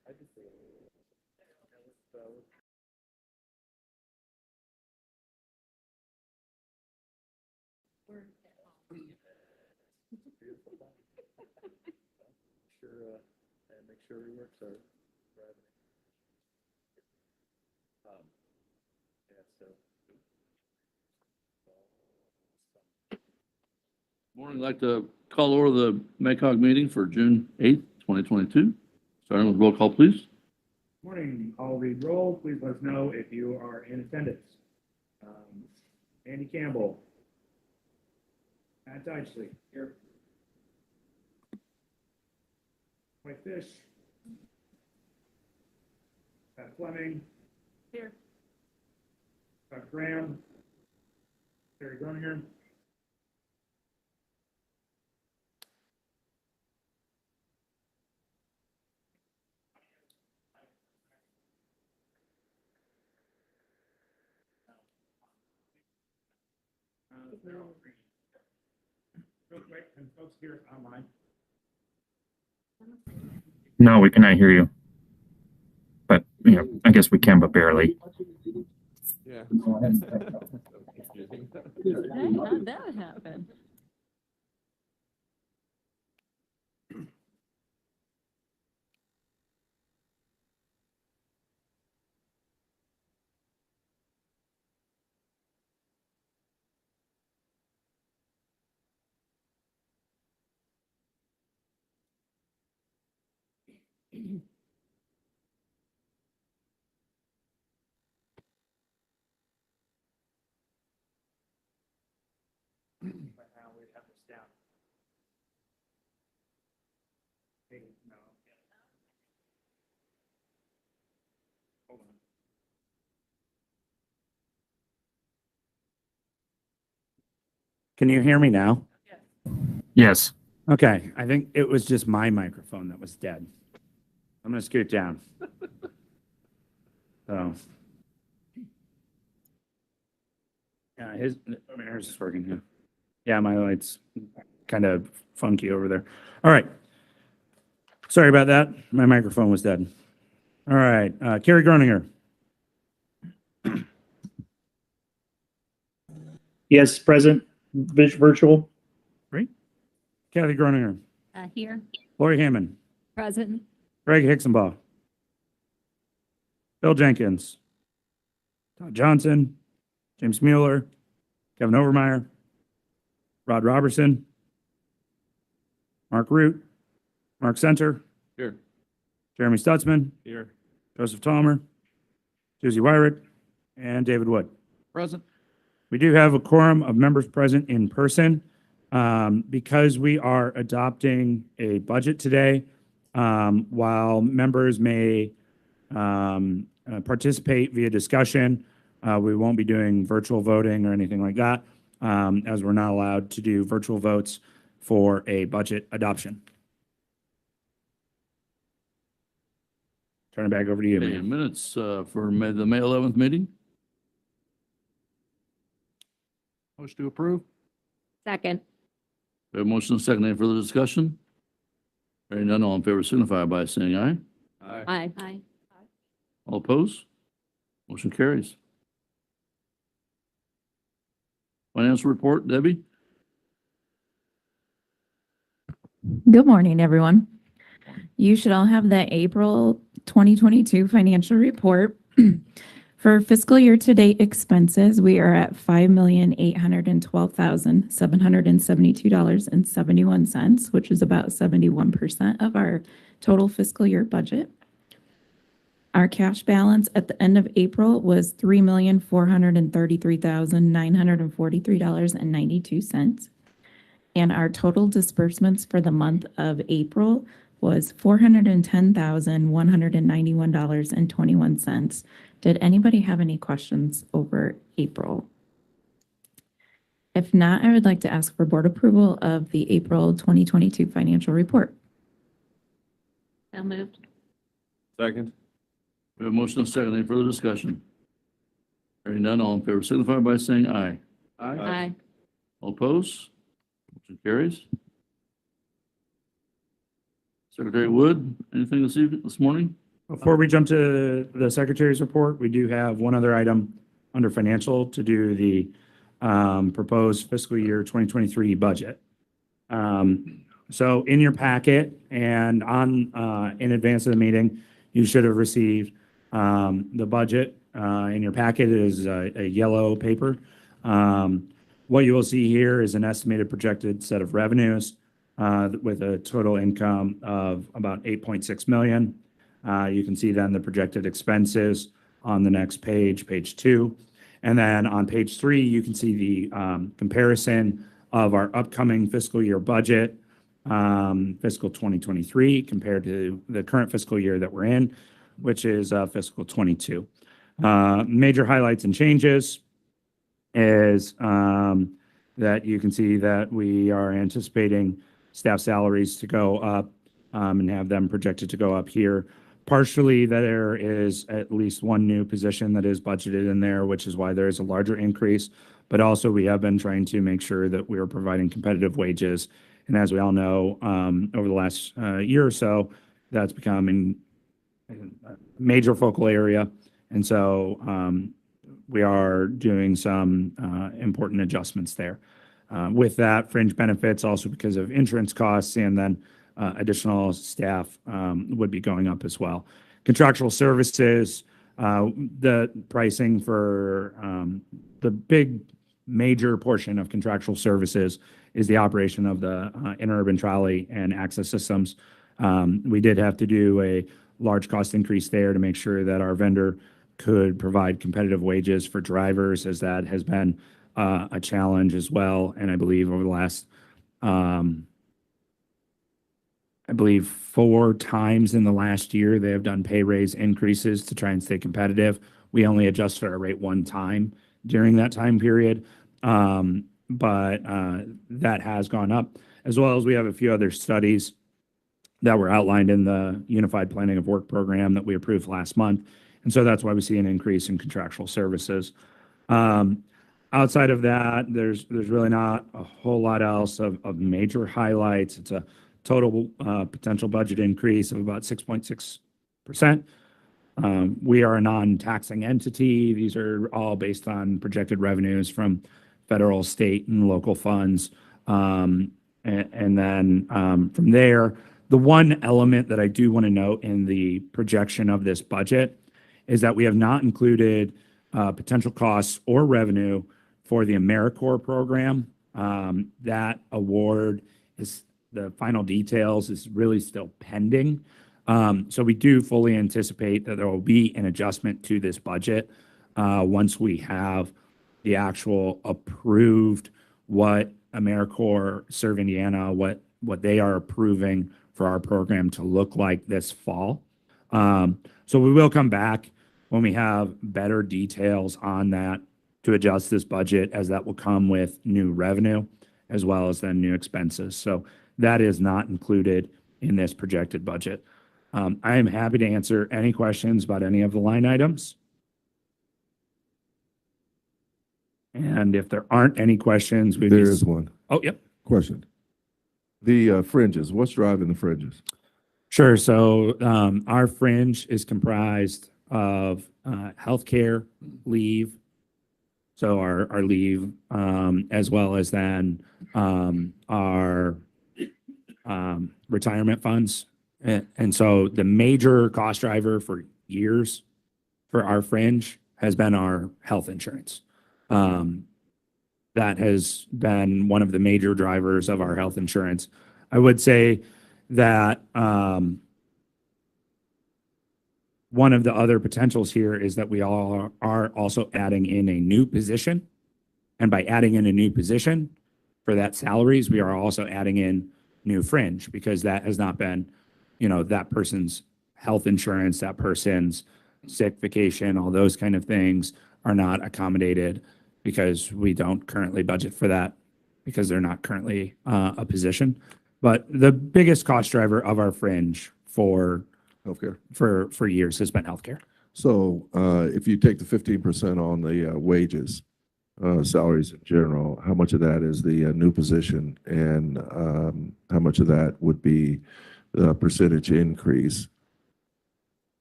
Sure, and make sure it works our revenue. Yeah, so. Morning, I'd like to call over the MACOG meeting for June 8th, 2022. Starting with roll call, please. Morning, I'll read roll. Please let us know if you are in attendance. Andy Campbell. Matt Deitchley. Here. Mike Fish. Pat Fleming. Here. Scott Graham. Terry Groninger. Real quick, can folks hear us online? No, we cannot hear you. But, you know, I guess we can, but barely. Yeah. How'd that happen? But now we have this down. Hey, no. Hold on. Can you hear me now? Yes. Okay, I think it was just my microphone that was dead. I'm gonna scoot down. So. Yeah, ours is working here. Yeah, my light's kind of funky over there. All right. Sorry about that. My microphone was dead. All right, Carrie Groninger. Yes, present, virtual. Great. Kathy Groninger. Here. Lori Hammond. Present. Greg Hicksonbaugh. Bill Jenkins. Todd Johnson. James Mueller. Kevin Overmeyer. Rod Robertson. Mark Root. Mark Center. Here. Jeremy Stutzman. Here. Joseph Tolmer. Susie Wyrick. And David Wood. Present. We do have a quorum of members present in person. Because we are adopting a budget today, while members may participate via discussion, we won't be doing virtual voting or anything like that, as we're not allowed to do virtual votes for a budget adoption. Turn it back over to you, Okay, Mayor. minutes for the May 11th meeting. Motion to approve. Second. We have a motion and a second. Any further discussion? Hearing none, all in favor signify by saying aye. Aye. Aye. All opposed? Motion carries. Financial report, Debbie? Good morning, everyone. You should all have the April 2022 financial report. For fiscal year to date expenses, we are at $5,812,772.71, which is about 71% of our total fiscal year budget. Our cash balance at the end of April was $3,433,943.92. And our total disbursements for the month of April was $410,191.21. Did anybody have any questions over April? If not, I would like to ask for board approval of the April 2022 financial report. So moved. Second. We have a motion and a second. Any further discussion? Hearing none, all in favor signify by saying aye. Aye. All opposed? Motion carries. Secretary Wood, anything this morning? Before we jump to the secretary's report, we do have one other item under financial to do the proposed fiscal year 2023 budget. So in your packet and in advance of the meeting, you should have received the budget. In your packet is a yellow paper. What you will see here is an estimated projected set of revenues with a total income of about 8.6 million. You can see then the projected expenses on the next page, page 2. And then on page 3, you can see the comparison of our upcoming fiscal year budget, fiscal 2023, compared to the current fiscal year that we're in, which is fiscal 22. Major highlights and changes is that you can see that we are anticipating staff salaries to go up and have them projected to go up here. Partially, there is at least one new position that is budgeted in there, which is why there is a larger increase. But also, we have been trying to make sure that we are providing competitive wages. And as we all know, over the last year or so, that's becoming a major focal area. And so we are doing some important adjustments there. With that, fringe benefits, also because of insurance costs, and then additional staff would be going up as well. Contractual services, the pricing for the big major portion of contractual services is the operation of the interurban trolley and access systems. We did have to do a large cost increase there to make sure that our vendor could provide competitive wages for drivers, as that has been a challenge as well. And I believe over the last 4 times in the last year, they have done pay raise increases to try and stay competitive. We only adjusted our rate 1 time during that time period. But that has gone up, as well as we have a few other studies that were outlined in the Unified Planning of Work program that we approved last month. And so that's why we see an increase in contractual services. Outside of that, there's really not a whole lot else of major highlights. It's a total potential budget increase of about 6.6%. We are a non-taxing entity. These are all based on projected revenues from federal, state, and local funds. And then from there, the one element that I do want to note in the projection of this budget is that we have not included potential costs or revenue for the AmeriCorps program. That award is, the final details is really still pending. So we do fully anticipate that there will be an adjustment to this budget once we have the actual approved what AmeriCorps Serve Indiana, what they are approving for our program to look like this fall. So we will come back when we have better details on that to adjust this budget, as that will come with new revenue as well as then new expenses. So that is not included in this projected budget. I am happy to answer any questions about any of the line items. And if there aren't any questions, we There is one Oh, yep. question. The fringes, what's driving the fringes? Sure. So our fringe is comprised of healthcare leave. So our leave, as well as then our retirement funds. And so the major cost driver for years for our fringe has been our health insurance. That has been one of the major drivers of our health insurance. I would say that one of the other potentials here is that we all are also adding in a new position. And by adding in a new position for that salaries, we are also adding in new fringe, because that has not been, that person's health insurance, that person's sick vacation, all those kind of things are not accommodated because we don't currently budget for that, because they're not currently a position. But the biggest cost driver of our fringe for years has been healthcare. So if you take the 15% on the wages, salaries in general, how much of that is the new position, and how much of that would be the percentage increase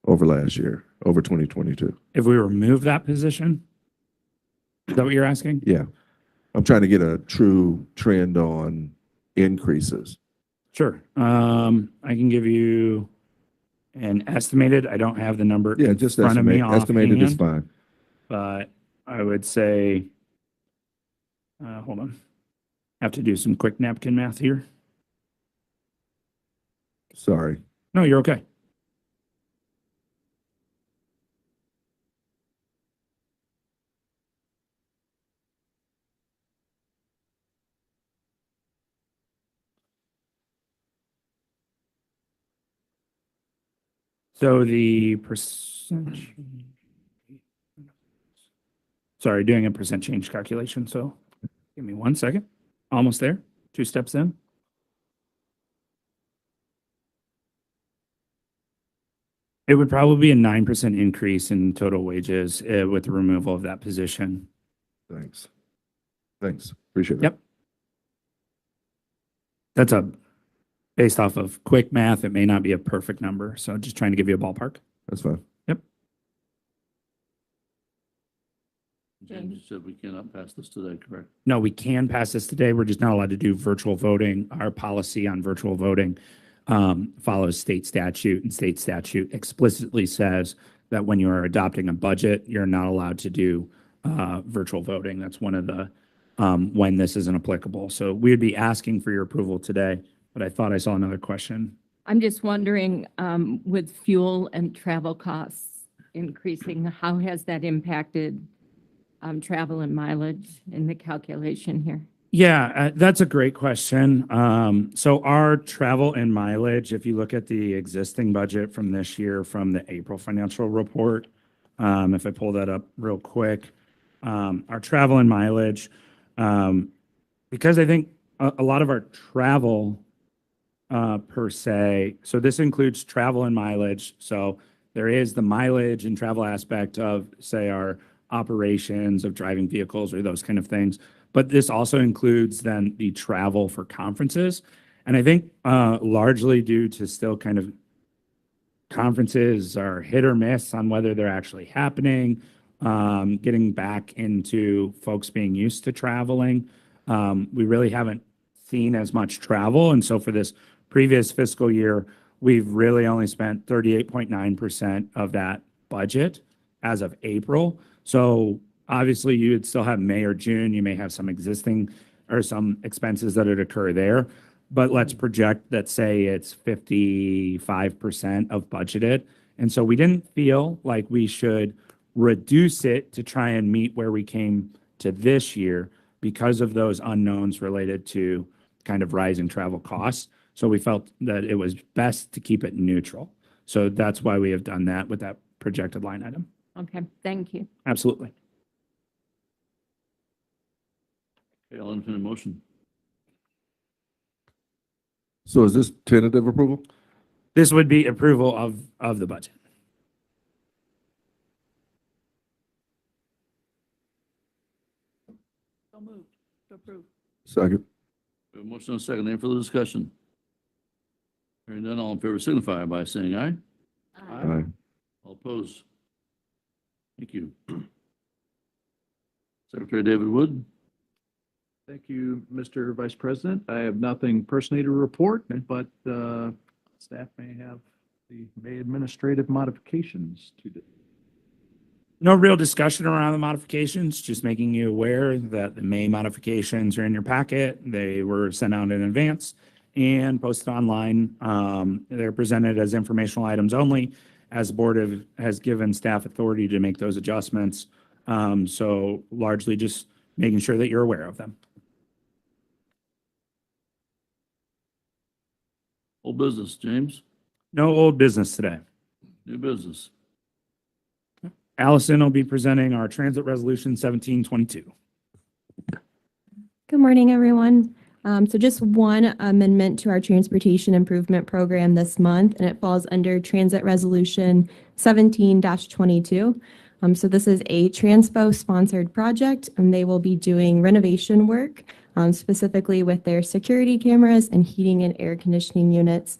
over last year, over 2022. If we remove that position? Is that what you're asking? Yeah. I'm trying to get a true trend on increases. Sure. I can give you an estimated, I don't have the number Yeah, in just front of me estimated is offhand, fine. but I would say, hold on. Have to do some quick napkin math here. Sorry. No, you're okay. So the percent, sorry, doing a percent change calculation. So give me 1 second. Almost there. 2 steps in. It would probably be a 9% increase in total wages with the removal of that position. Thanks. Thanks. Appreciate it. Yep. That's based off of quick math. It may not be a perfect number. So just trying to give you a ballpark. That's fine. James, you said we cannot pass this today, correct? No, we can pass this today. We're just not allowed to do virtual voting. Our policy on virtual voting follows state statute, and state statute explicitly says that when you are adopting a budget, you're not allowed to do virtual voting. That's one of the when this isn't applicable. So we would be asking for your approval today, but I thought I saw another question. I'm just wondering, with fuel and travel costs increasing, how has that impacted travel and mileage in the calculation here? Yeah, that's a great question. So our travel and mileage, if you look at the existing budget from this year, from the April financial report, if I pull that up real quick, our travel and mileage, because I think a lot of our travel per se, so this includes travel and mileage. So there is the mileage and travel aspect of, say, our operations of driving vehicles or those kind of things. But this also includes then the travel for conferences. And I think largely due to still kind of conferences are hit or miss on whether they're actually happening, getting back into folks being used to traveling. We really haven't seen as much travel. And so for this previous fiscal year, we've really only spent 38.9% of that budget as of April. So obviously you would still have May or June. You may have some existing or some expenses that would occur there. But let's project that, say it's 55% of budgeted. And so we didn't feel like we should reduce it to try and meet where we came to this year because of those unknowns related to kind of rising travel costs. So we felt that it was best to keep it neutral. So that's why we have done that with that projected line item. Okay, thank you. Absolutely. Okay, I'll entertain a motion. So is this tentative approval? This would be approval of the budget. So moved to approve. Second. We have a motion and a second. Any further discussion? Hearing none, all in favor signify by saying aye. Aye. All opposed? Thank you. Secretary David Wood. Thank you, Mr. Vice President. I have nothing personally to report, but staff may have the May administrative modifications to do. No real discussion around the modifications, just making you aware that the May modifications are in your packet. They were sent out in advance and posted online. They're presented as informational items only, as the board has given staff authority to make those adjustments. So largely just making sure that you're aware of them. Old business, James. No old business today. New business. Allison will be presenting our Transit Resolution 1722. Good morning, everyone. So just one amendment to our transportation improvement program this month, and it falls under Transit Resolution 17-22. So this is a Transpo sponsored project, and they will be doing renovation work, specifically with their security cameras and heating and air conditioning units.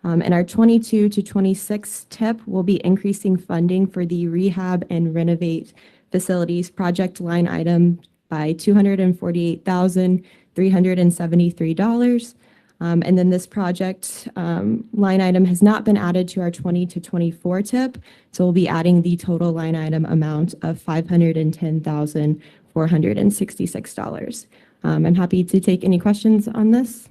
And our 22 to 26 tip will be increasing funding for the rehab and renovate facilities project line item by $248,373. And then this project line item has not been added to our 20 to 24 tip. So we'll be adding the total line item amount of $510,466. I'm happy to take any questions on this.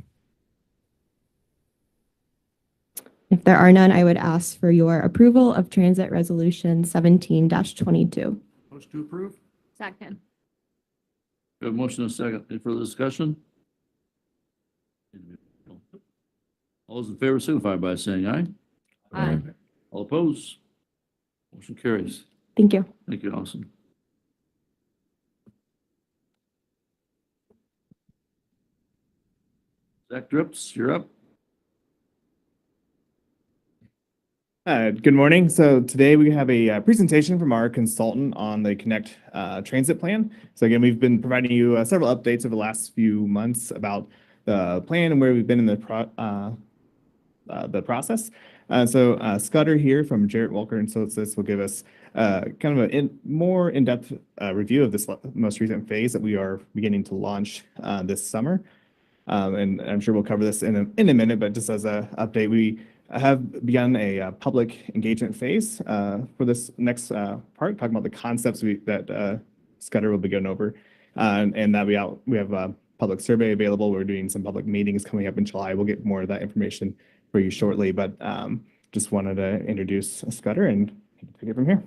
If there are none, I would ask for your approval of Transit Resolution 17-22. Motion to approve? Second. We have a motion and a second. Any further discussion? All those in favor signify by saying aye. Aye. All opposed? Motion carries. Thank you. Thank you, Allison. Zach Drips, you're up. Good morning. So today we have a presentation from our consultant on the Connect Transit Plan. So again, we've been providing you several updates over the last few months about the plan and where we've been in the process. So Scudder here from Jarrett Walker and Associates will give us kind of a more in-depth review of this most recent phase that we are beginning to launch this summer. And I'm sure we'll cover this in a minute, but just as an update, we have begun a public engagement phase for this next part, talking about the concepts that Scudder will be going over, and that we have a public survey available. We're doing some public meetings coming up in July. We'll get more of that information for you shortly, but just wanted to introduce Scudder and take it from here.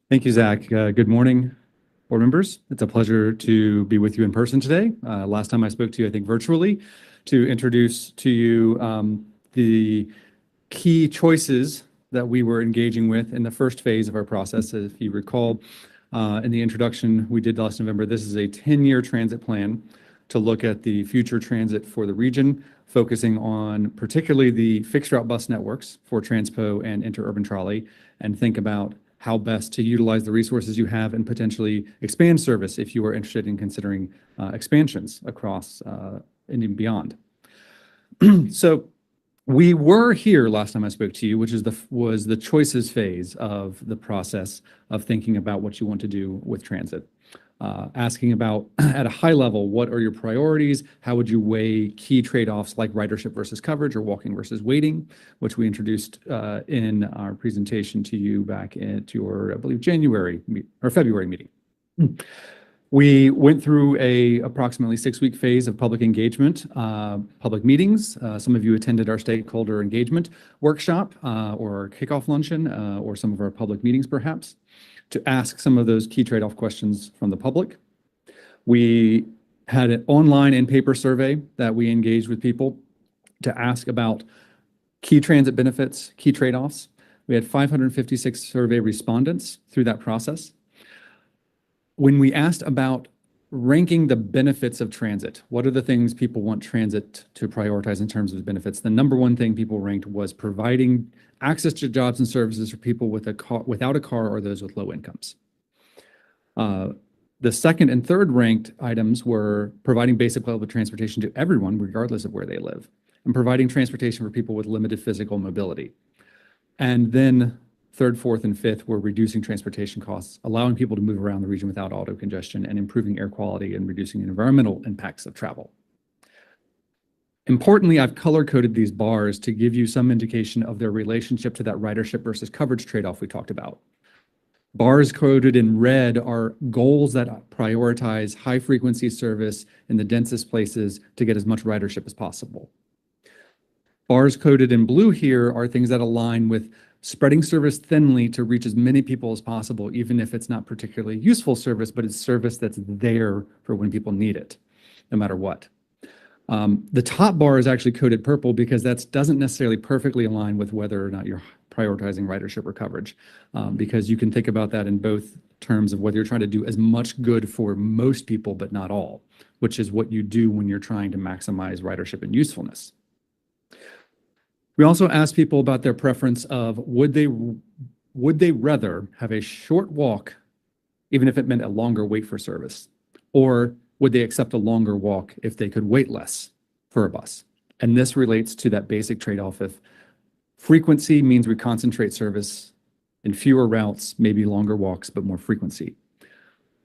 Thank you, Zach. Good morning, board members. It's a pleasure to be with you in person today. Last time I spoke to you, I think virtually, to introduce to you the key choices that we were engaging with in the first phase of our process. If you recall, in the introduction we did last November, this is a 10-year transit plan to look at the future transit for the region, focusing on particularly the fixed route bus networks for Transpo and interurban trolley, and think about how best to utilize the resources you have and potentially expand service if you are interested in considering expansions across and beyond. So we were here last time I spoke to you, which is was the choices phase of the process of thinking about what you want to do with transit. Asking about, at a high level, what are your priorities? How would you weigh key trade-offs like ridership versus coverage or walking versus waiting, which we introduced in our presentation to you back at your, I believe, February meeting. We went through a approximately 6-week phase of public engagement, public meetings. Some of you attended our stakeholder engagement workshop or kickoff luncheon or some of our public meetings perhaps, to ask some of those key trade-off questions from the public. We had an online and paper survey that we engaged with people to ask about key transit benefits, key trade-offs. We had 556 survey respondents through that process. When we asked about ranking the benefits of transit, what are the things people want transit to prioritize in terms of the benefits? The number one thing people ranked was providing access to jobs and services for people with without a car or those with low incomes. The second and third ranked items were providing basic public transportation to everyone, regardless of where they live, and providing transportation for people with limited physical mobility. And then third, fourth, and fifth were reducing transportation costs, allowing people to move around the region without auto congestion, and improving air quality and reducing environmental impacts of travel. Importantly, I've color-coded these bars to give you some indication of their relationship to that ridership versus coverage trade-off we talked about. Bars coded in red are goals that prioritize high-frequency service in the densest places to get as much ridership as possible. Bars coded in blue here are things that align with spreading service thinly to reach as many people as possible, even if it's not particularly useful service, but it's service that's there for when people need it, no matter what. The top bar is actually coded purple because that doesn't necessarily perfectly align with whether or not you're prioritizing ridership or coverage, because you can think about that in both terms of whether you're trying to do as much good for most people, but not all, which is what you do when you're trying to maximize ridership and usefulness. We also asked people about their preference of would they rather have a short walk, even if it meant a longer wait for service, or would they accept a longer walk if they could wait less for a bus? And this relates to that basic trade-off of frequency means we concentrate service in fewer routes, maybe longer walks, but more frequency,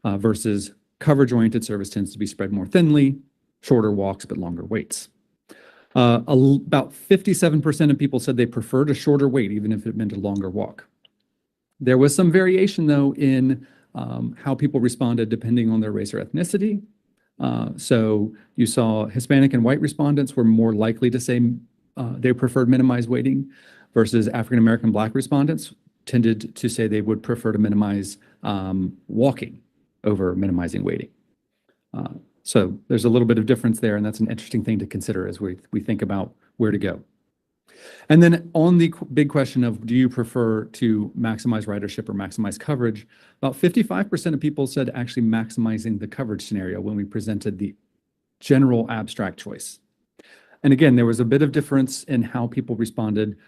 versus coverage-oriented service tends to be spread more thinly, shorter walks, but longer waits. About 57% of people said they preferred a shorter wait, even if it meant a longer walk. There was some variation, though, in how people responded depending on their race or ethnicity. So you saw Hispanic and white respondents were more likely to say they preferred minimized waiting, versus African American Black respondents tended to say they would prefer to minimize walking over minimizing waiting. So there's a little bit of difference there, and that's an interesting thing to consider as we think about where to go. And then on the big question of do you prefer to maximize ridership or maximize coverage, about 55% of people said actually maximizing the coverage scenario when we presented the general abstract choice. And again, there was a bit of difference in how people responded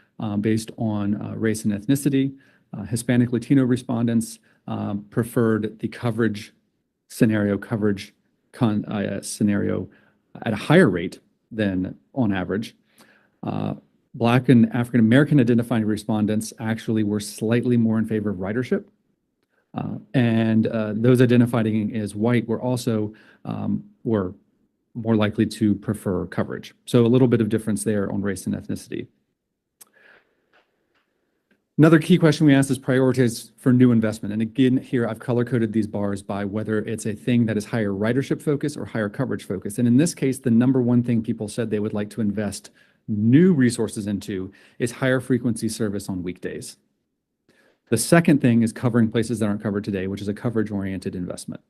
based on race and ethnicity. Hispanic Latino respondents preferred the coverage scenario, scenario at a higher rate than on average. Black and African American identifying respondents actually were slightly more in favor of ridership. And those identifying as white were also were more likely to prefer coverage. So a little bit of difference there on race and ethnicity. Another key question we asked is priorities for new investment. And again, here I've color-coded these bars by whether it's a thing that is higher ridership focus or higher coverage focus. And in this case, the number one thing people said they would like to invest new resources into is higher frequency service on weekdays. The second thing is covering places that aren't covered today, which is a coverage-oriented investment.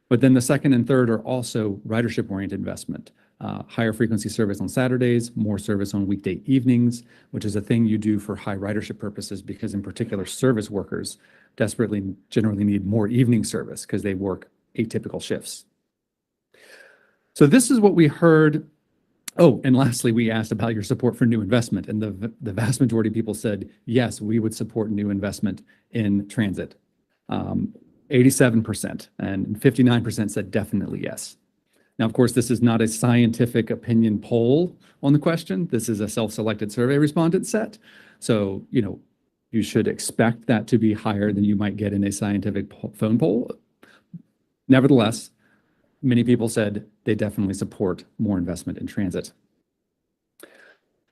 But then the second and third are also ridership-oriented investment. Higher frequency service on Saturdays, more service on weekday evenings, which is a thing you do for high ridership purposes because in particular service workers desperately generally need more evening service because they work atypical shifts. So this is what we heard. Oh, and lastly, we asked about your support for new investment, and the vast majority of people said, yes, we would support new investment in transit. 87% and 59% said definitely yes. Now, of course, this is not a scientific opinion poll on the question. This is a self-selected survey respondent set. So, you should expect that to be higher than you might get in a scientific phone poll. Nevertheless, many people said they definitely support more investment in transit.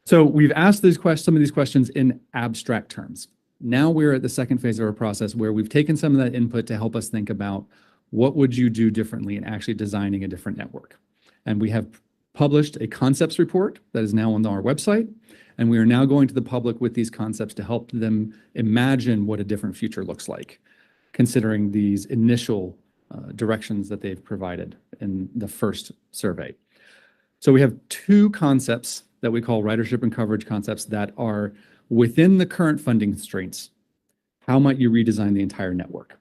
So we've asked some of these questions in abstract terms. Now we're at the second phase of our process where we've taken some of that input to help us think about what would you do differently in actually designing a different network. And we have published a concepts report that is now on our website. And we are now going to the public with these concepts to help them imagine what a different future looks like, considering these initial directions that they've provided in the first survey. So we have two concepts that we call ridership and coverage concepts that are within the current funding constraints. How might you redesign the entire network?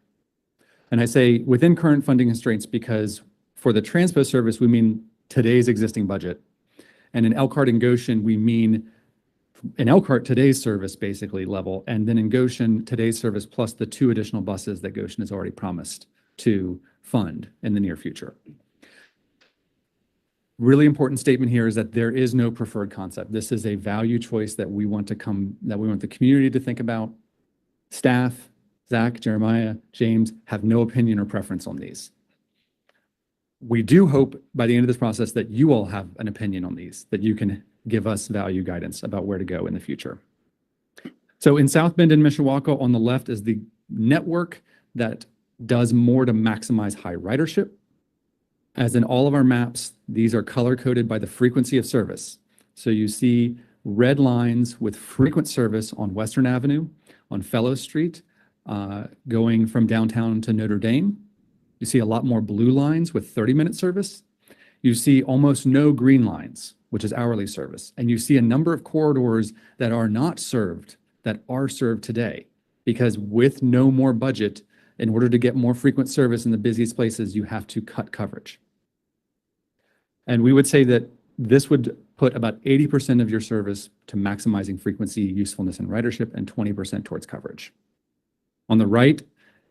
And I say within current funding constraints because for the transpo service, we mean today's existing budget. And in Elkhart and Goshen, we mean in Elkhart, today's service basically level, and then in Goshen, today's service plus the 2 additional buses that Goshen has already promised to fund in the near future. Really important statement here is that there is no preferred concept. This is a value choice that we want the community to think about. Staff, Zach, Jeremiah, James have no opinion or preference on these. We do hope by the end of this process that you all have an opinion on these, that you can give us value guidance about where to go in the future. So in South Bend and Mishawaka on the left is the network that does more to maximize high ridership. As in all of our maps, these are color-coded by the frequency of service. So you see red lines with frequent service on Western Avenue, on Fellows Street, going from downtown to Notre Dame. You see a lot more blue lines with 30-minute service. You see almost no green lines, which is hourly service. And you see a number of corridors that are not served, that are served today. Because with no more budget, in order to get more frequent service in the busiest places, you have to cut coverage. And we would say that this would put about 80% of your service to maximizing frequency, usefulness, and ridership, and 20% towards coverage. On the right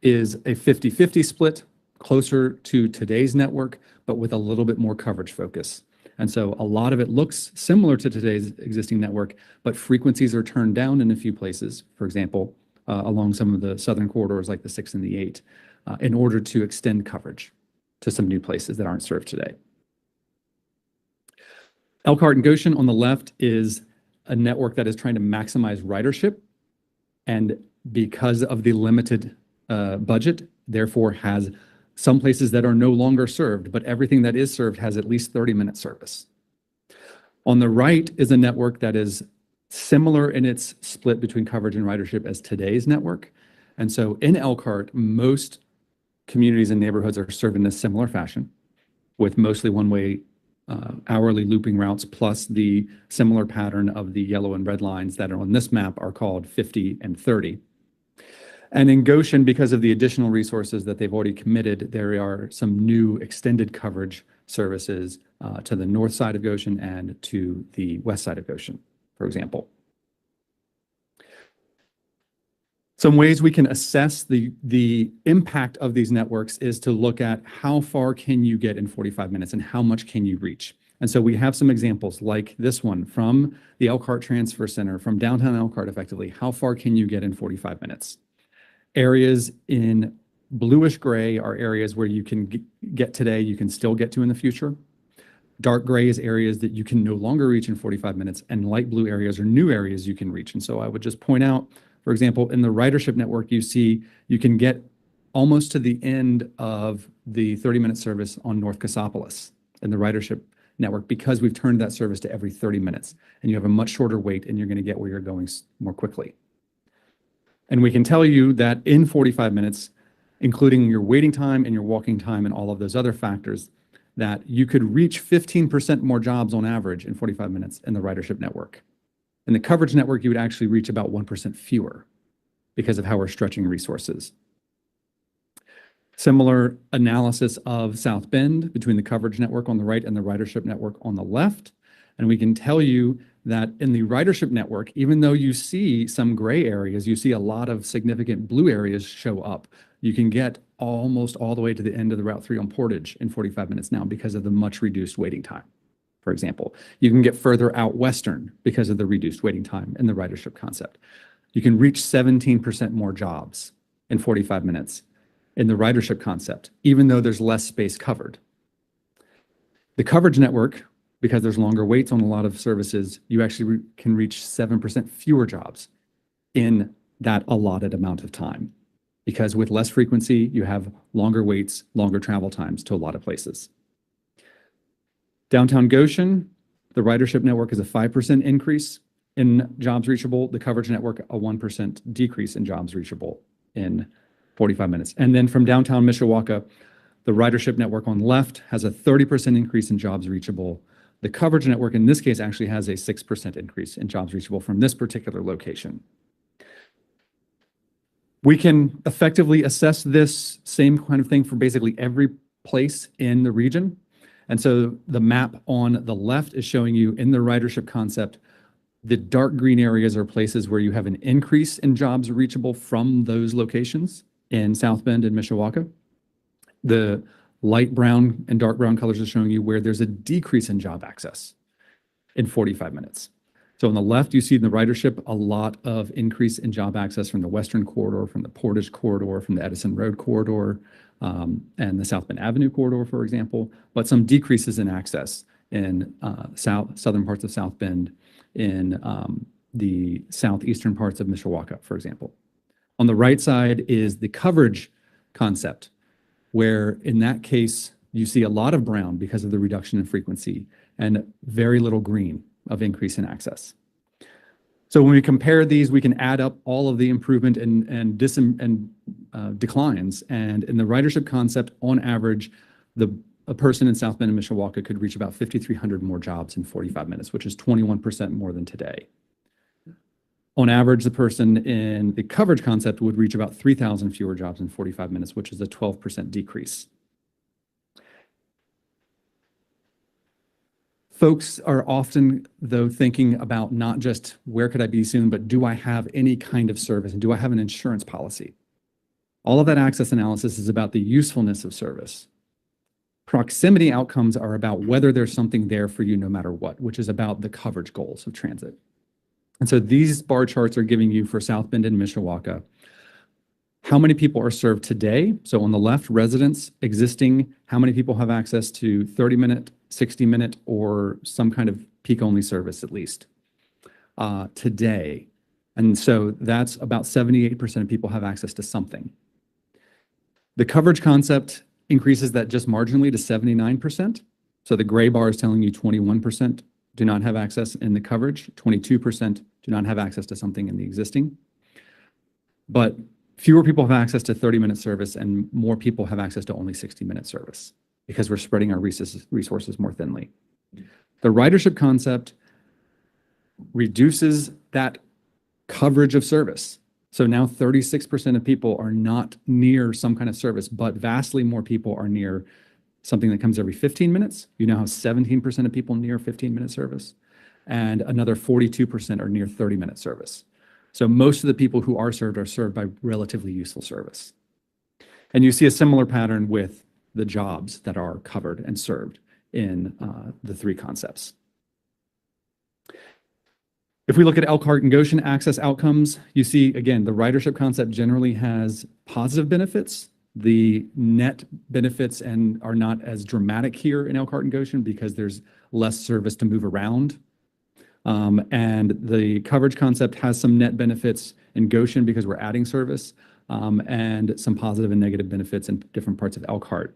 is a 50-50 split closer to today's network, but with a little bit more coverage focus. And so a lot of it looks similar to today's existing network, but frequencies are turned down in a few places, for example, along some of the southern corridors like the 6 and the 8, in order to extend coverage to some new places that aren't served today. Elkhart and Goshen on the left is a network that is trying to maximize ridership, and because of the limited budget, therefore has some places that are no longer served, but everything that is served has at least 30-minute service. On the right is a network that is similar in its split between coverage and ridership as today's network. And so in Elkhart, most communities and neighborhoods are served in a similar fashion, with mostly one-way hourly looping routes, plus the similar pattern of the yellow and red lines that are on this map are called 50 and 30. And in Goshen, because of the additional resources that they've already committed, there are some new extended coverage services to the north side of Goshen and to the west side of Goshen, for example. Some ways we can assess the impact of these networks is to look at how far can you get in 45 minutes and how much can you reach. And so we have some examples like this one from the Elkhart Transfer Center, from downtown Elkhart effectively. How far can you get in 45 minutes? Areas in bluish gray are areas where you can get today, you can still get to in the future. Dark gray is areas that you can no longer reach in 45 minutes, and light blue areas are new areas you can reach. And so I would just point out, for example, in the ridership network, you see you can get almost to the end of the 30-minute service on North Cassopolis in the ridership network because we've turned that service to every 30 minutes, and you have a much shorter wait, and you're going to get where you're going more quickly. And we can tell you that in 45 minutes, including your waiting time and your walking time and all of those other factors, that you could reach 15% more jobs on average in 45 minutes in the ridership network. In the coverage network, you would actually reach about 1% fewer because of how we're stretching resources. Similar analysis of South Bend between the coverage network on the right and the ridership network on the left. And we can tell you that in the ridership network, even though you see some gray areas, you see a lot of significant blue areas show up. You can get almost all the way to the end of the Route 3 on Portage in 45 minutes now because of the much reduced waiting time, for example. You can get further out western because of the reduced waiting time in the ridership concept. You can reach 17% more jobs in 45 minutes in the ridership concept, even though there's less space covered. The coverage network, because there's longer waits on a lot of services, you actually can reach 7% fewer jobs in that allotted amount of time. Because with less frequency, you have longer waits, longer travel times to a lot of places. Downtown Goshen, the ridership network is a 5% increase in jobs reachable. The coverage network, a 1% decrease in jobs reachable in 45 minutes. And then from downtown Mishawaka, the ridership network on the left has a 30% increase in jobs reachable. The coverage network in this case actually has a 6% increase in jobs reachable from this particular location. We can effectively assess this same kind of thing for basically every place in the region. And so the map on the left is showing you in the ridership concept, the dark green areas are places where you have an increase in jobs reachable from those locations in South Bend and Mishawaka. The light brown and dark brown colors are showing you where there's a decrease in job access in 45 minutes. So on the left, you see in the ridership a lot of increase in job access from the Western Corridor, from the Portage Corridor, from the Edison Road Corridor, and the South Bend Avenue Corridor, for example, but some decreases in access in southern parts of South Bend, in the southeastern parts of Mishawaka, for example. On the right side is the coverage concept, where in that case, you see a lot of brown because of the reduction in frequency and very little green of increase in access. So when we compare these, we can add up all of the improvement and declines. And in the ridership concept, on average, a person in South Bend and Mishawaka could reach about 5,300 more jobs in 45 minutes, which is 21% more than today. On average, the person in the coverage concept would reach about 3,000 fewer jobs in 45 minutes, which is a 12% decrease. Folks are often, though, thinking about not just where could I be soon, but do I have any kind of service and do I have an insurance policy? All of that access analysis is about the usefulness of service. Proximity outcomes are about whether there's something there for you no matter what, which is about the coverage goals of transit. And so these bar charts are giving you for South Bend and Mishawaka how many people are served today. So on the left, residents existing, how many people have access to 30-minute, 60-minute, or some kind of peak-only service at least today. And so that's about 78% of people have access to something. The coverage concept increases that just marginally to 79%. So the gray bar is telling you 21% do not have access in the coverage, 22% do not have access to something in the existing. But fewer people have access to 30-minute service and more people have access to only 60-minute service because we're spreading our resources more thinly. The ridership concept reduces that coverage of service. So now 36% of people are not near some kind of service, but vastly more people are near something that comes every 15 minutes. You now have 17% of people near 15-minute service, and another 42% are near 30-minute service. So most of the people who are served by relatively useful service. And you see a similar pattern with the jobs that are covered and served in the three concepts. If we look at Elkhart and Goshen access outcomes, you see, again, the ridership concept generally has positive benefits. The net benefits are not as dramatic here in Elkhart and Goshen because there's less service to move around. And the coverage concept has some net benefits in Goshen because we're adding service, and some positive and negative benefits in different parts of Elkhart.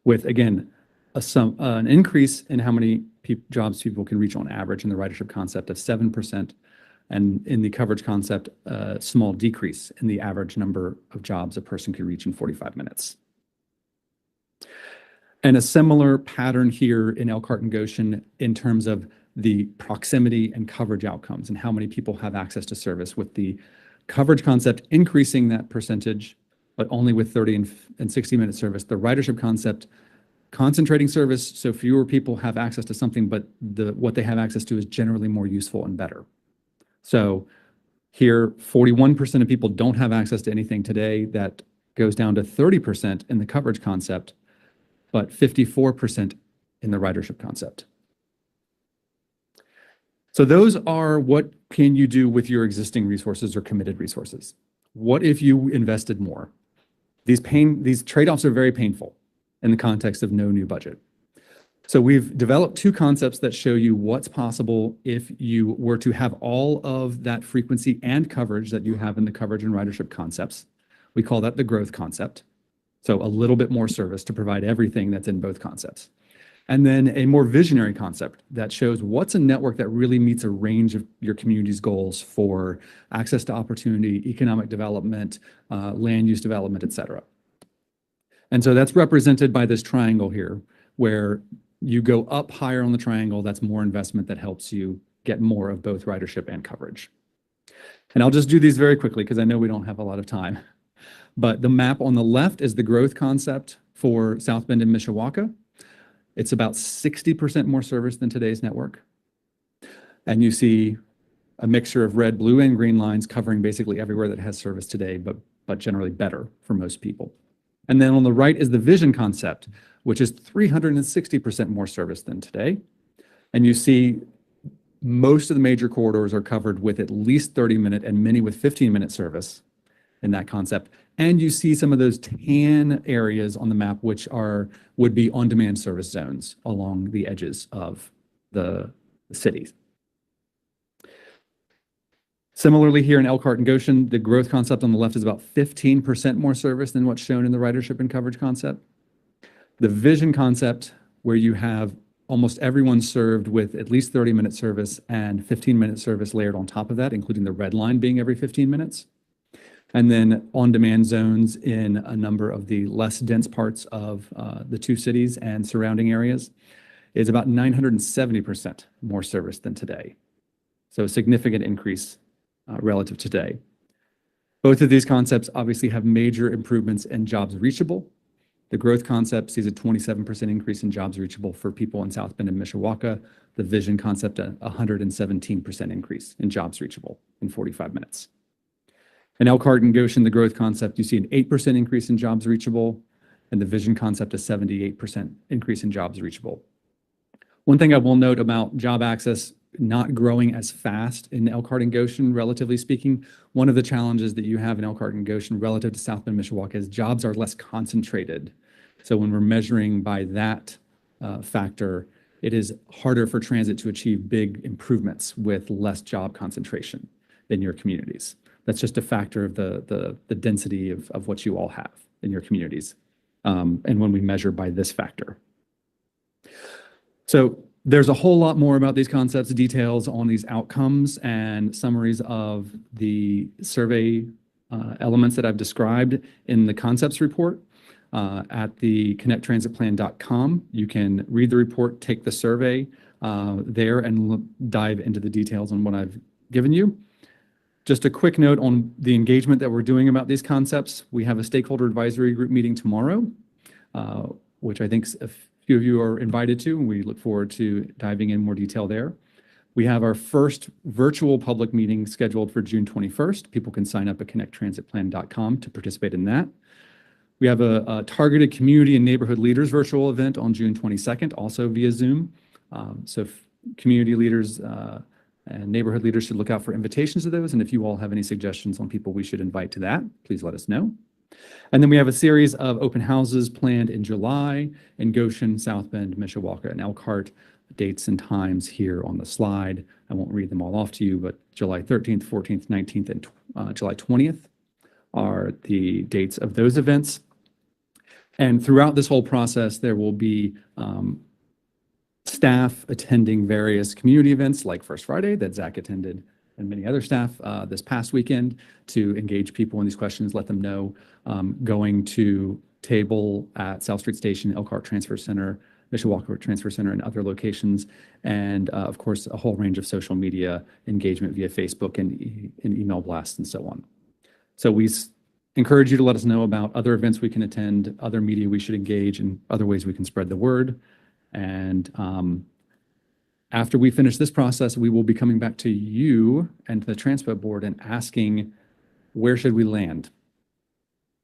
With, again, an increase in how many jobs people can reach on average in the ridership concept of 7%, and in the coverage concept, a small decrease in the average number of jobs a person could reach in 45 minutes. And a similar pattern here in Elkhart and Goshen in terms of the proximity and coverage outcomes and how many people have access to service, with the coverage concept increasing that percentage, but only with 30 and 60-minute service. The ridership concept concentrating service, so fewer people have access to something, but what they have access to is generally more useful and better. So here, 41% of people don't have access to anything today. That goes down to 30% in the coverage concept, but 54% in the ridership concept. So those are what can you do with your existing resources or committed resources. What if you invested more? These trade-offs are very painful in the context of no new budget. So we've developed two concepts that show you what's possible if you were to have all of that frequency and coverage that you have in the coverage and ridership concepts. We call that the growth concept. So a little bit more service to provide everything that's in both concepts. And then a more visionary concept that shows what's a network that really meets a range of your community's goals for access to opportunity, economic development, land use development, et cetera. And so that's represented by this triangle here, where you go up higher on the triangle, that's more investment that helps you get more of both ridership and coverage. And I'll just do these very quickly because I know we don't have a lot of time. But the map on the left is the growth concept for South Bend and Mishawaka. It's about 60% more service than today's network. And you see a mixture of red, blue, and green lines covering basically everywhere that has service today, but generally better for most people. And then on the right is the vision concept, which is 360% more service than today. And you see most of the major corridors are covered with at least 30-minute and many with 15-minute service in that concept. And you see some of those tan areas on the map, which would be on-demand service zones along the edges of the cities. Similarly, here in Elkhart and Goshen, the growth concept on the left is about 15% more service than what's shown in the ridership and coverage concept. The vision concept, where you have almost everyone served with at least 30-minute service and 15-minute service layered on top of that, including the red line being every 15 minutes. And then on-demand zones in a number of the less dense parts of the two cities and surrounding areas is about 970% more service than today. So a significant increase relative to today. Both of these concepts obviously have major improvements in jobs reachable. The growth concept sees a 27% increase in jobs reachable for people in South Bend and Mishawaka. The vision concept, a 117% increase in jobs reachable in 45 minutes. In Elkhart and Goshen, the growth concept, you see an 8% increase in jobs reachable, and the vision concept, a 78% increase in jobs reachable. One thing I will note about job access not growing as fast in Elkhart and Goshen, relatively speaking, one of the challenges that you have in Elkhart and Goshen relative to South Bend, Mishawaka is jobs are less concentrated. So when we're measuring by that factor, it is harder for transit to achieve big improvements with less job concentration in your communities. That's just a factor of the density of what you all have in your communities. And when we measure by this factor. So there's a whole lot more about these concepts, details on these outcomes and summaries of the survey elements that I've described in the concepts report at the connecttransitplan.com. You can read the report, take the survey there, and dive into the details on what I've given you. Just a quick note on the engagement that we're doing about these concepts. We have a stakeholder advisory group meeting tomorrow, which I think a few of you are invited to, and we look forward to diving in more detail there. We have our first virtual public meeting scheduled for June 21st. People can sign up at connecttransitplan.com to participate in that. We have a targeted community and neighborhood leaders virtual event on June 22nd, also via Zoom. So if community leaders and neighborhood leaders should look out for invitations to those. And if you all have any suggestions on people we should invite to that, please let us know. And then we have a series of open houses planned in July in Goshen, South Bend, Mishawaka, and Elkhart. Dates and times here on the slide. I won't read them all off to you, but July 13th, 14th, 19th, and July 20th are the dates of those events. And throughout this whole process, there will be staff attending various community events like First Friday that Zach attended, and many other staff this past weekend to engage people in these questions, let them know, going to table at South Street Station, Elkhart Transfer Center, Mishawaka Transfer Center, and other locations, and of course, a whole range of social media engagement via Facebook and email blasts and so on. So we encourage you to let us know about other events we can attend, other media we should engage, and other ways we can spread the word. And after we finish this process, we will be coming back to you and the Transpo Board and asking, where should we land?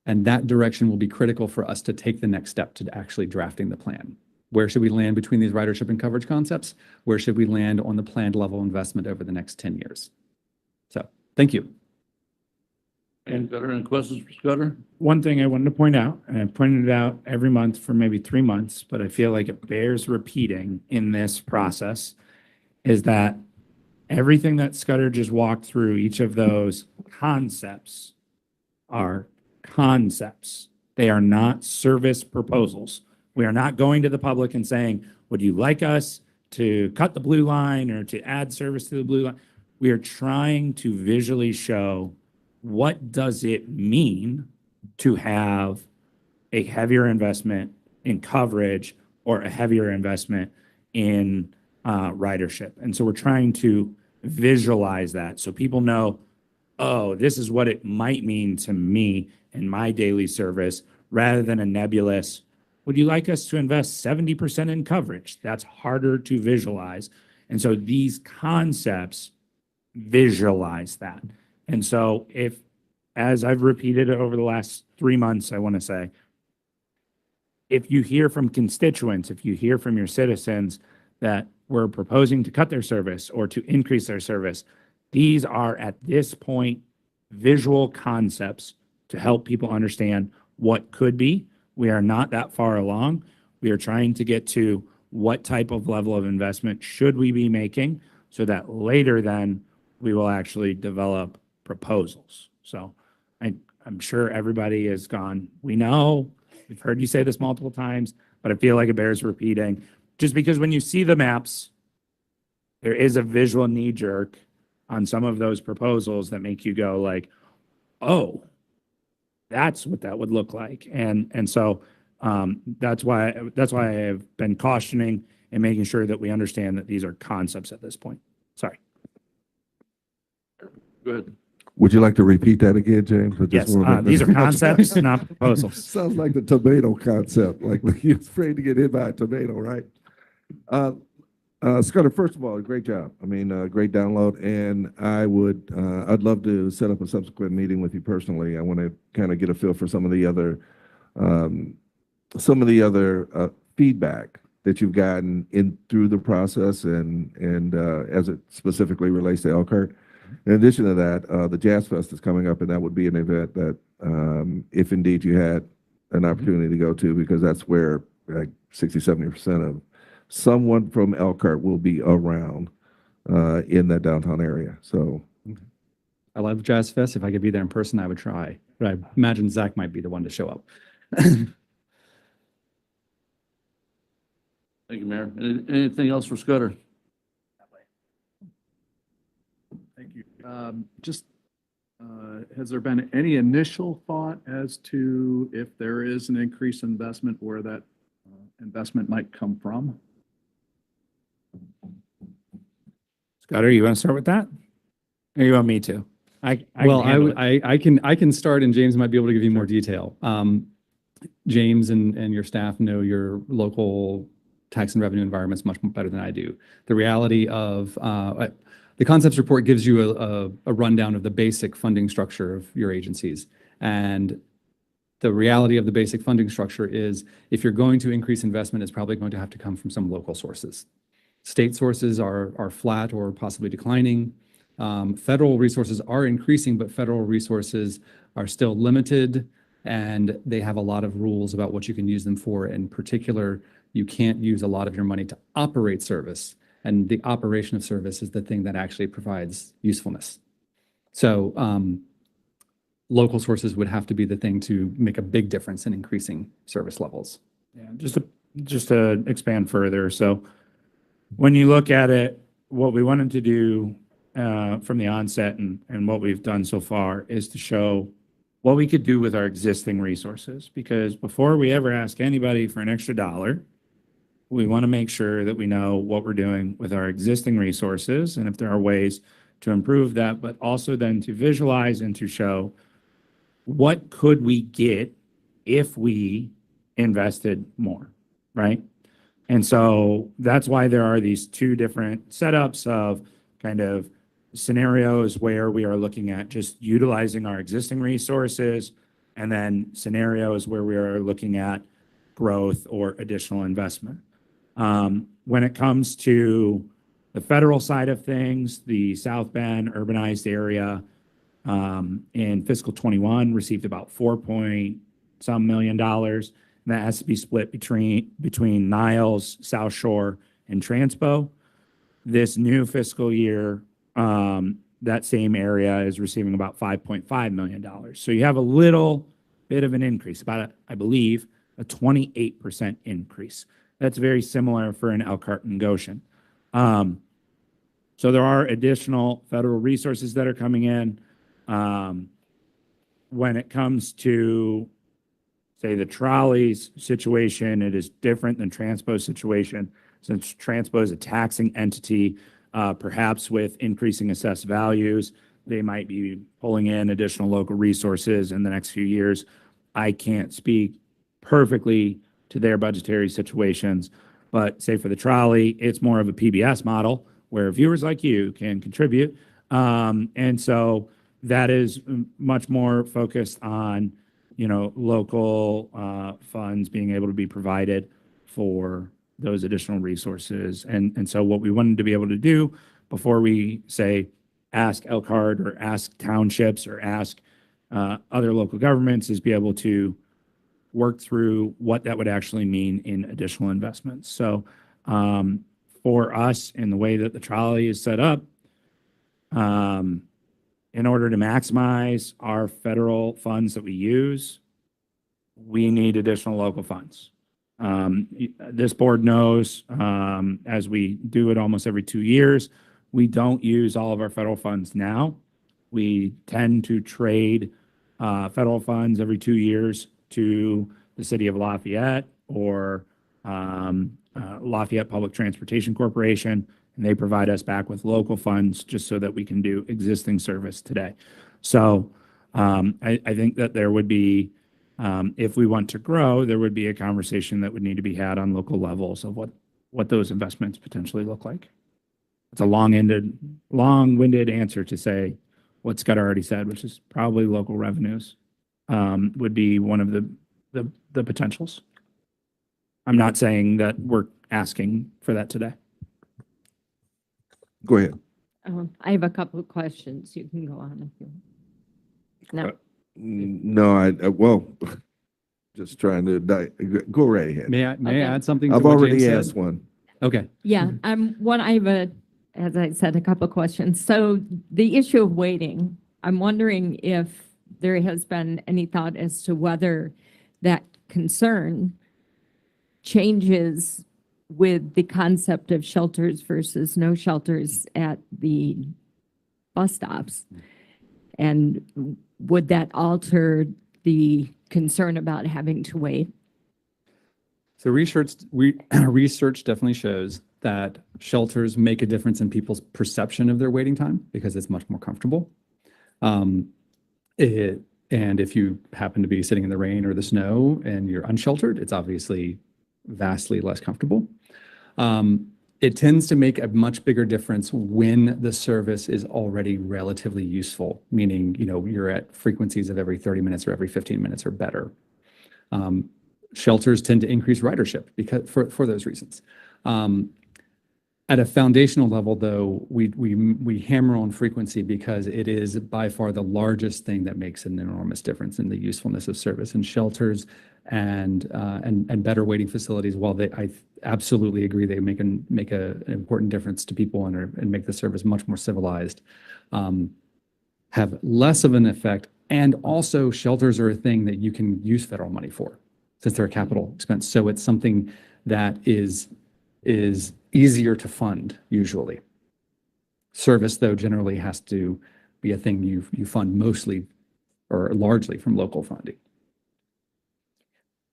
And that direction will be critical for us to take the next step to actually drafting the plan. Where should we land between these ridership and coverage concepts? Where should we land on the planned level investment over the next 10 years? So, thank you. And Scudder, any questions for Scudder? One thing I wanted to point out, and I've pointed it out every month for maybe 3 months, but I feel like it bears repeating in this process, is that everything that Scudder just walked through, each of those concepts are concepts. They are not service proposals. We are not going to the public and saying, would you like us to cut the blue line or to add service to the blue line? We are trying to visually show what does it mean to have a heavier investment in coverage or a heavier investment in ridership. And so we're trying to visualize that so people know, oh, this is what it might mean to me in my daily service, rather than a nebulous, would you like us to invest 70% in coverage? That's harder to visualize. And so these concepts visualize that. And so if, as I've repeated over the last 3 months, I want to say, if you hear from constituents, if you hear from your citizens that we're proposing to cut their service or to increase their service, these are at this point visual concepts to help people understand what could be. We are not that far along. We are trying to get to what type of level of investment should we be making so that later then we will actually develop proposals. So I'm sure everybody has gone, we know, we've heard you say this multiple times, but I feel like it bears repeating. Just because when you see the maps, there is a visual knee jerk on some of those proposals that make you go like, oh, that's what that would look like. And so that's why I have been cautioning and making sure that we understand that these are concepts at this point. Sorry. Go ahead. Would you like to repeat that again, James? Yes, these are concepts, not proposals. Sounds like the tomato concept, like you're afraid to get hit by a tomato, right? Scudder, first of all, great job. I mean, great download, and I'd love to set up a subsequent meeting with you personally. I want to kind of get a feel for um, some of the other feedback that you've gotten in through the process, and as it specifically relates to Elkhart. In addition to that, the Jazz Fest is coming up, and that would be an event that, if indeed you had an opportunity to go to, because that's where like 60–70% of someone from Elkhart will be around in that downtown area. So I love Jazz Fest. If I could be there in person, I would try. But I imagine Zach might be the one to show up. Thank you, Mayor. Anything else for Scudder? Thank you. Has there been any initial thought as to if there is an increased investment, where that investment might come from? Scudder, you want to start with that? Or you want me to? Well, I can start, and James might be able to give you more detail. James and your staff know your local tax and revenue environments much better than I do. The reality of the concepts report gives you a rundown of the basic funding structure of your agencies. And the reality of the basic funding structure is, if you're going to increase investment, it's probably going to have to come from some local sources. State sources are flat or possibly declining. Federal resources are increasing, but federal resources are still limited, and they have a lot of rules about what you can use them for. In particular, you can't use a lot of your money to operate service, and the operation of service is the thing that actually provides usefulness. So local sources would have to be the thing to make a big difference in increasing service levels. Yeah, just to expand further. So when you look at it, what we wanted to do from the onset and what we've done so far is to show what we could do with our existing resources. Because before we ever ask anybody for an extra dollar, we want to make sure that we know what we're doing with our existing resources and if there are ways to improve that, but also then to visualize and to show what could we get if we invested more, right? And so that's why there are these two different setups of kind of scenarios where we are looking at just utilizing our existing resources, and then scenarios where we are looking at growth or additional investment. When it comes to the federal side of things, the South Bend urbanized area in fiscal 21 received about $4 million. And that has to be split between Niles, South Shore, and Transpo. This new fiscal year, that same area is receiving about $5.5 million. So you have a little bit of an increase, I believe, a 28% increase. That's very similar for an Elkhart and Goshen. So there are additional federal resources that are coming in. When it comes to, say, the trolleys situation, it is different than Transpo's situation, since Transpo is a taxing entity. Perhaps with increasing assessed values, they might be pulling in additional local resources in the next few years. I can't speak perfectly to their budgetary situations, but say for the trolley, it's more of a PBS model where viewers like you can contribute. And so that is much more focused on, local funds being able to be provided for those additional resources. And so what we wanted to be able to do before we say, ask Elkhart or ask townships or ask other local governments, is be able to work through what that would actually mean in additional investments. So for us, in the way that the trolley is set up, in order to maximize our federal funds that we use, we need additional local funds. This board knows, as we do it almost every 2 years, we don't use all of our federal funds now. We tend to trade federal funds every 2 years to the city of Lafayette or Lafayette Public Transportation Corporation, and they provide us back with local funds just so that we can do existing service today. So I think that there would be, if we want to grow, there would be a conversation that would need to be had on local levels of what those investments potentially look like. It's a long-winded answer to say what Scott already said, which is probably local revenues would be one of the potentials. I'm not saying that we're asking for that today. Go ahead. I have a couple of questions. You can go on if you want. No. No, well, just trying to, go right ahead. May I Okay. add something to I've what already Jane asked said? one. Okay. Yeah, I have as I said, a couple of questions. So the issue of waiting, I'm wondering if there has been any thought as to whether that concern changes with the concept of shelters versus no shelters at the bus stops. And would that alter the concern about having to wait? So research definitely shows that shelters make a difference in people's perception of their waiting time because it's much more comfortable. And if you happen to be sitting in the rain or the snow and you're unsheltered, it's obviously vastly less comfortable. It tends to make a much bigger difference when the service is already relatively useful, meaning, you're at frequencies of every 30 minutes or every 15 minutes or better. Shelters tend to increase ridership because for those reasons. At a foundational level, though, we hammer on frequency because it is by far the largest thing that makes an enormous difference in the usefulness of service. And shelters and better waiting facilities, while I absolutely agree they make an important difference to people and make the service much more civilized, have less of an effect. And also, shelters are a thing that you can use federal money for, since they're a capital expense. So it's something that is easier to fund usually. Service, though, generally has to be a thing you fund mostly or largely from local funding.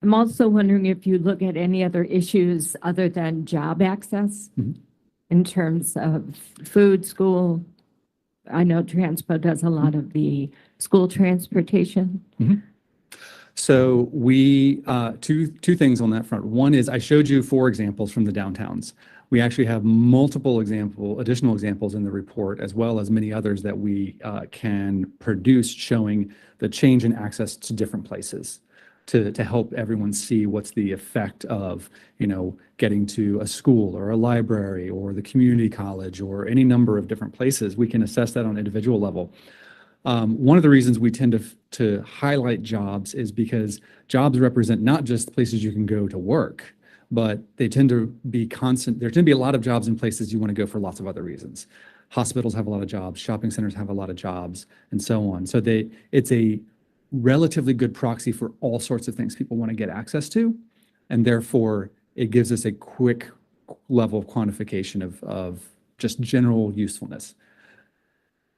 I'm also wondering if you look at any other issues other than job access in terms of food, school. I know Transpo does a lot of the school transportation. So we, two things on that front. One is I showed you 4 examples from the downtowns. We actually have multiple additional examples in the report, as well as many others that we can produce showing the change in access to different places to help everyone see what's the effect of, getting to a school or a library or the community college or any number of different places. We can assess that on an individual level. One of the reasons we tend to highlight jobs is because jobs represent not just places you can go to work, but they tend to be constant. There tend to be a lot of jobs in places you want to go for lots of other reasons. Hospitals have a lot of jobs, shopping centers have a lot of jobs, and so on. So it's a relatively good proxy for all sorts of things people want to get access to, and therefore it gives us a quick level of quantification of just general usefulness.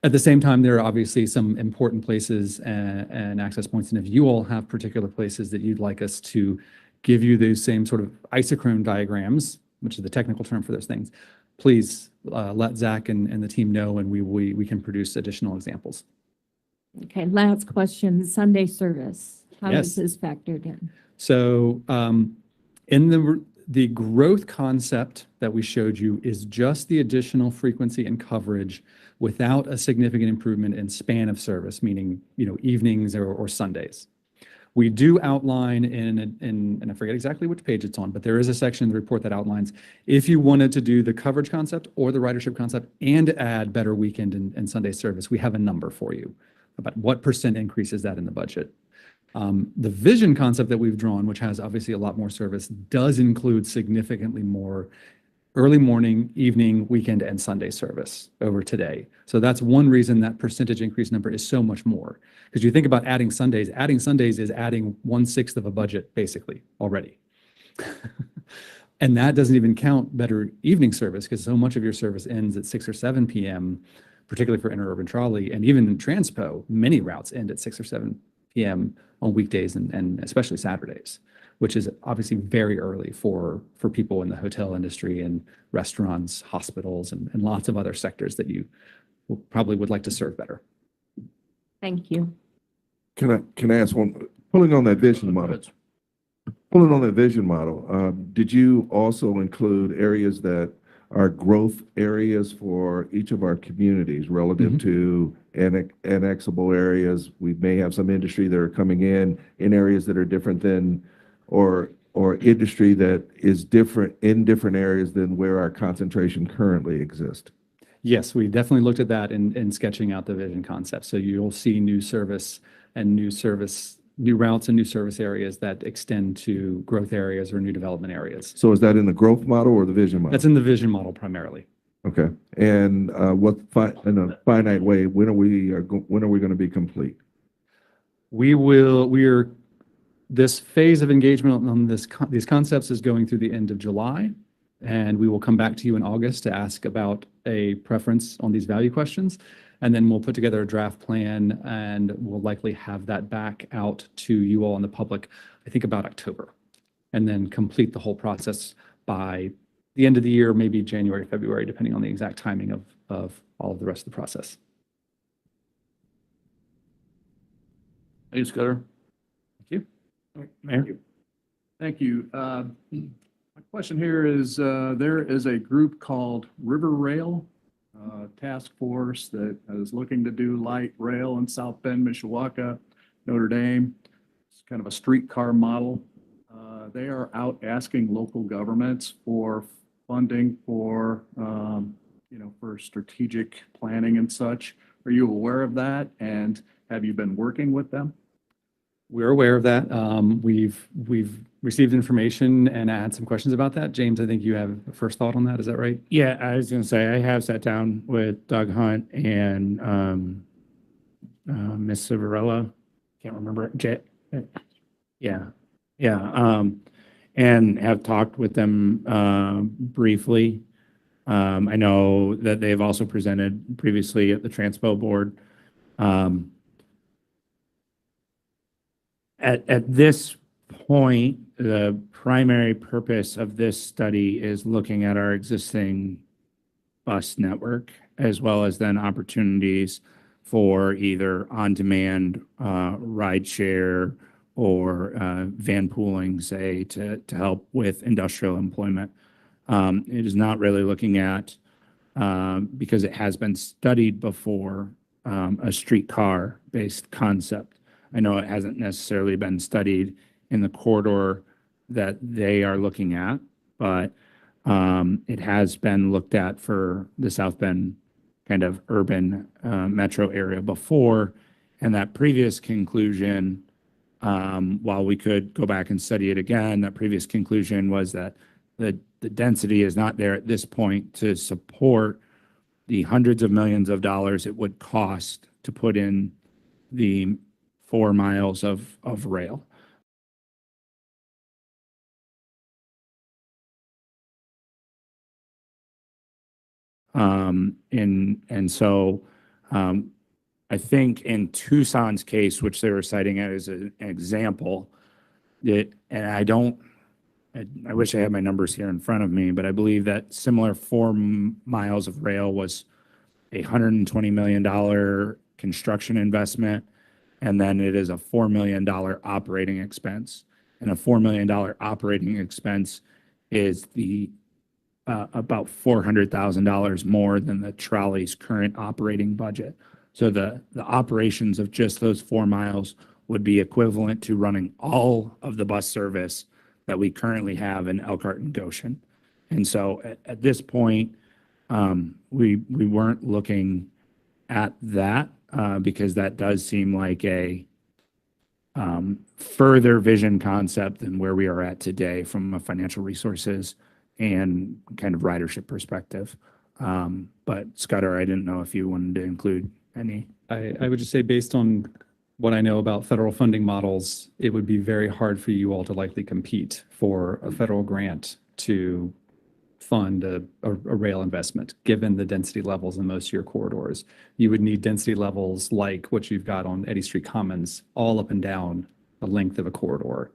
At the same time, there are obviously some important places and access points. And if you all have particular places that you'd like us to give you those same sort of isochrone diagrams, which is the technical term for those things, please let Zach and the team know, and we can produce additional examples. Okay, last question, Sunday service. How Yes. is this factored in? So in the growth concept that we showed you is just the additional frequency and coverage without a significant improvement in span of service, meaning, evenings or Sundays. We do outline and I forget exactly which page it's on, but there is a section in the report that outlines if you wanted to do the coverage concept or the ridership concept and add better weekend and Sunday service, we have a number for you about what % increase is that in the budget. The vision concept that we've drawn, which has obviously a lot more service, does include significantly more early morning, evening, weekend, and Sunday service over today. So that's one reason that percentage increase number is so much more. Because you think about adding Sundays is adding 1/6 of a budget basically already. And that doesn't even count better evening service because so much of your service ends at 6 or 7 p.m., particularly for interurban trolley, and even in Transpo, many routes end at 6 or 7 p.m. on weekdays and especially Saturdays, which is obviously very early for people in the hotel industry and restaurants, hospitals, and lots of other sectors that you probably would like to serve better. Thank you. Can I ask one, pulling on that vision model, pulling on the vision model, did you also include areas that are growth areas for each of our communities relative Mhm. to annexable areas? We may have some industry that are coming in areas that are different than, or industry that is different in different areas than where our concentration currently exists. Yes, we definitely looked at that in sketching out the vision concept. So you'll see new routes and new service areas that extend to growth areas or new development areas. So is that in the growth model or the vision model? That's in the vision model primarily. Okay. And in a finite way, when are we going to be complete? This phase of engagement on these concepts is going through the end of July, and we will come back to you in August to ask about a preference on these value questions. And then we'll put together a draft plan, and we'll likely have that back out to you all in the public, I think about October, and then complete the whole process by the end of the year, maybe January, February, depending on the exact timing of all of the rest of the process. Thank you, Scudder. Mayor? Thank you. My question here is, there is a group called River Rail Task Force that is looking to do light rail in South Bend, Mishawaka, Notre Dame. It's kind of a streetcar model. They are out asking local governments for funding for, for strategic planning and such. Are you aware of that? And have you been working with them? We're aware of that. We've received information and had some questions about that. James, I think you have a first thought on that. Is that right? Yeah, I was going to say, I have sat down with Doug Hunt and Miss Civarella. Can't remember. And have talked with them briefly. I know that they've also presented previously at the Transpo Board. At this point, the primary purpose of this study is looking at our existing bus network, as well as then opportunities for either on-demand ride share or van pooling, say, to help with industrial employment. It is not really looking at, because it has been studied before, a streetcar-based concept. I know it hasn't necessarily been studied in the corridor that they are looking at, but it has been looked at for the South Bend kind of urban metro area before. And that previous conclusion, while we could go back and study it again, that previous conclusion was that the density is not there at this point to support the hundreds of millions of dollars it would cost to put in the 4 miles of rail. So I think in Tucson's case, which they were citing as an example, that, and I wish I had my numbers here in front of me, but I believe that similar 4 miles of rail was a $120 million construction investment. And then it is a $4 million operating expense. And a $4 million operating expense is about $400,000 more than the trolley's current operating budget. So the operations of just those 4 miles would be equivalent to running all of the bus service that we currently have in Elkhart and Goshen. And so at this point, we weren't looking at that because that does seem like a further vision concept than where we are at today from a financial resources and kind of ridership perspective. But Scudder, I didn't know if you wanted to include any. I would just say, based on what I know about federal funding models, it would be very hard for you all to likely compete for a federal grant to fund a rail investment, given the density levels in most of your corridors. You would need density levels like what you've got on Eddy Street Commons, all up and down the length of a corridor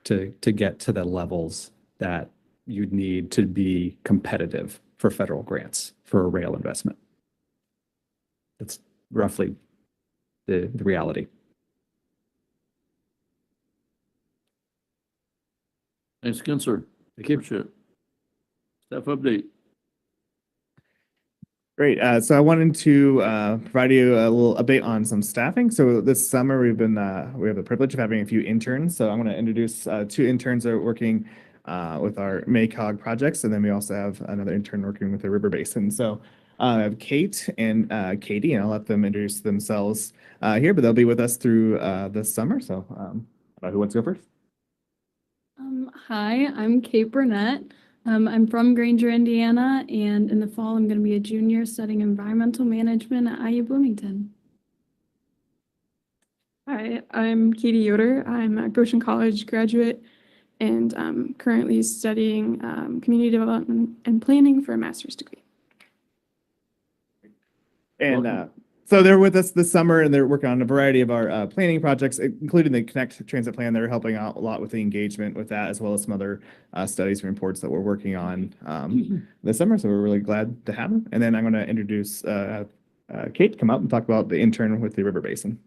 to get to the levels that you'd need to be competitive for federal grants for a rail investment. That's roughly the reality. Thanks again, sir. Thank you. Appreciate it. Staff update. Great. So I wanted to provide you a little update on some staffing. So this summer we have the privilege of having a few interns. So I'm going to introduce 2 interns that are working with our MACOG projects, and then we also have another intern working with the River Basin. So I have Kate and Katie, and I'll let them introduce themselves here, but they'll be with us through this summer. So who wants to go first? Hi, I'm Kate Burnett. I'm from Granger, Indiana, and in the fall, I'm going to be a junior studying environmental management at IU Bloomington. Hi, I'm Katie Yoder. I'm a Goshen College graduate, and I'm currently studying community development and planning for a master's degree. And so they're with us this summer, and they're working on a variety of our planning projects, including the Connect Transit Plan. They're helping out a lot with the engagement with that, as well as some other studies and reports that we're working on this summer. So we're really glad to have them. And then I'm going to introduce Kate to come up and talk about the intern with the River Basin.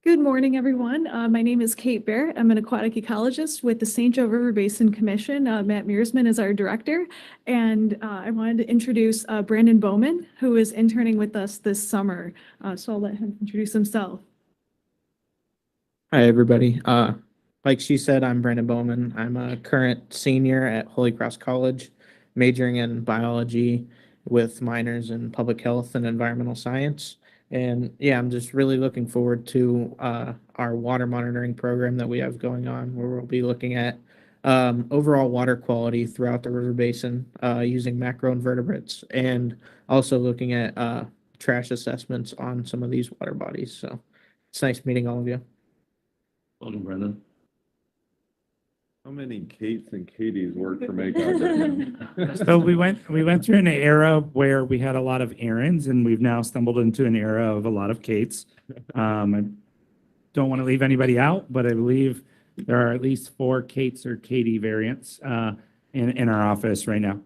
Good morning, everyone. My name is Kate Barrett. I'm an aquatic ecologist with the St. Joe River Basin Commission. Matt Mearsman is our director. And I wanted to introduce Brandon Bowman, who is interning with us this summer. So I'll let him introduce himself. Hi, everybody. Like she said, I'm Brandon Bowman. I'm a current senior at Holy Cross College, majoring in biology with minors in public health and environmental science. And yeah, I'm just really looking forward to our water monitoring program that we have going on, where we'll be looking at overall water quality throughout the river basin using macroinvertebrates, and also looking at trash assessments on some of these water bodies. So it's nice meeting all of you. Welcome, Brendan. How many Kates and Katies work for MACOG? So we went through an era where we had a lot of Aarons, and we've now stumbled into an era of a lot of Kates. I don't want to leave anybody out, but I believe there are at least 4 Kates or Katie variants in our office right now.